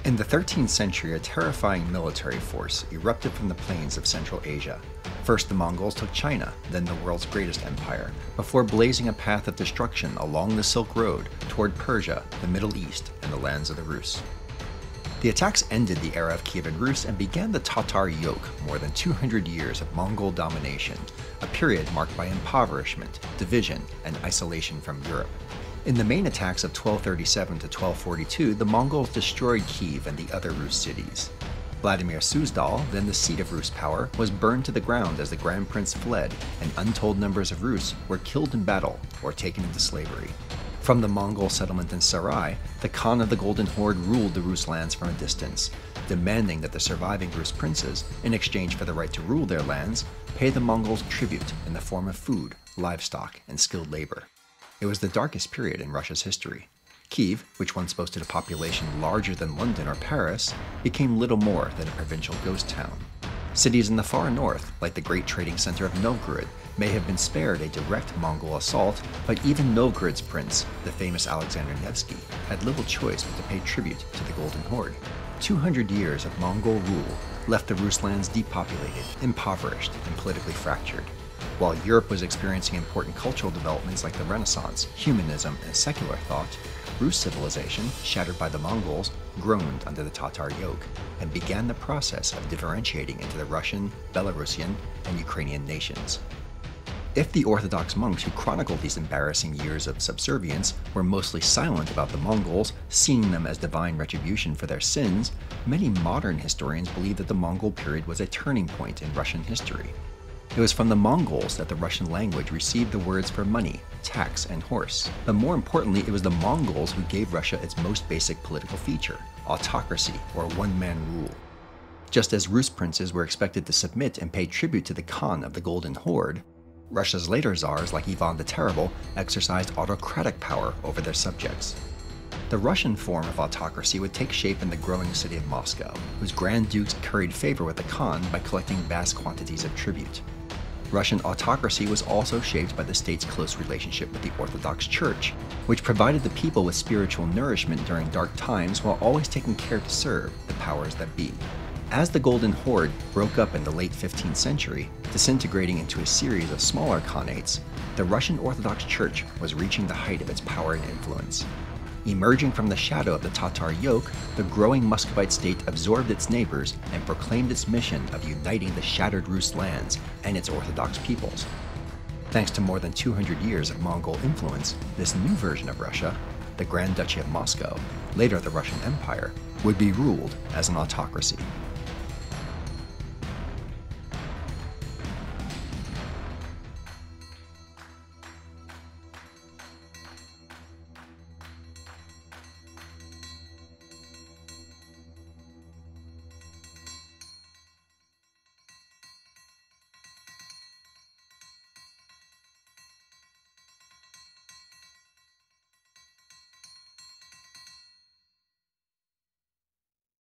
In the 13th century, a terrifying military force erupted from the plains of Central Asia. First, the Mongols took China, then the world's greatest empire, before blazing a path of destruction along the Silk Road toward Persia, the Middle East, and the lands of the Rus. The attacks ended the era of Kyivan Rus and began the Tatar Yoke, more than 200 years of Mongol domination, a period marked by impoverishment, division, and isolation from Europe. In the main attacks of 1237 to 1242, the Mongols destroyed Kyiv and the other Rus cities. Vladimir Suzdal, then the seat of Rus power, was burned to the ground as the Grand Prince fled, and untold numbers of Rus were killed in battle or taken into slavery. From the Mongol settlement in Sarai, the Khan of the Golden Horde ruled the Rus lands from a distance, demanding that the surviving Rus princes, in exchange for the right to rule their lands, pay the Mongols tribute in the form of food, livestock, and skilled labor. It was the darkest period in Russia's history. Kyiv, which once boasted a population larger than London or Paris, became little more than a provincial ghost town. Cities in the far north, like the great trading center of Novgorod, may have been spared a direct Mongol assault, but even Novgorod's prince, the famous Alexander Nevsky, had little choice but to pay tribute to the Golden Horde. 200 years of Mongol rule left the Rus lands depopulated, impoverished, and politically fractured. While Europe was experiencing important cultural developments like the Renaissance, humanism, and secular thought, Rus civilization, shattered by the Mongols, groaned under the Tatar yoke and began the process of differentiating into the Russian, Belarusian, and Ukrainian nations. If the Orthodox monks who chronicled these embarrassing years of subservience were mostly silent about the Mongols, seeing them as divine retribution for their sins, many modern historians believe that the Mongol period was a turning point in Russian history. It was from the Mongols that the Russian language received the words for money, tax, and horse. But more importantly, it was the Mongols who gave Russia its most basic political feature, autocracy, or one-man rule. Just as Rus princes were expected to submit and pay tribute to the Khan of the Golden Horde, Russia's later czars like Ivan the Terrible exercised autocratic power over their subjects. The Russian form of autocracy would take shape in the growing city of Moscow, whose Grand Dukes curried favor with the Khan by collecting vast quantities of tribute. Russian autocracy was also shaped by the state's close relationship with the Orthodox Church, which provided the people with spiritual nourishment during dark times while always taking care to serve the powers that be. As the Golden Horde broke up in the late 15th century, disintegrating into a series of smaller khanates, the Russian Orthodox Church was reaching the height of its power and influence. Emerging from the shadow of the Tatar yoke, the growing Muscovite state absorbed its neighbors and proclaimed its mission of uniting the shattered Rus lands and its Orthodox peoples. Thanks to more than 200 years of Mongol influence, this new version of Russia, the Grand Duchy of Moscow, later the Russian Empire, would be ruled as an autocracy.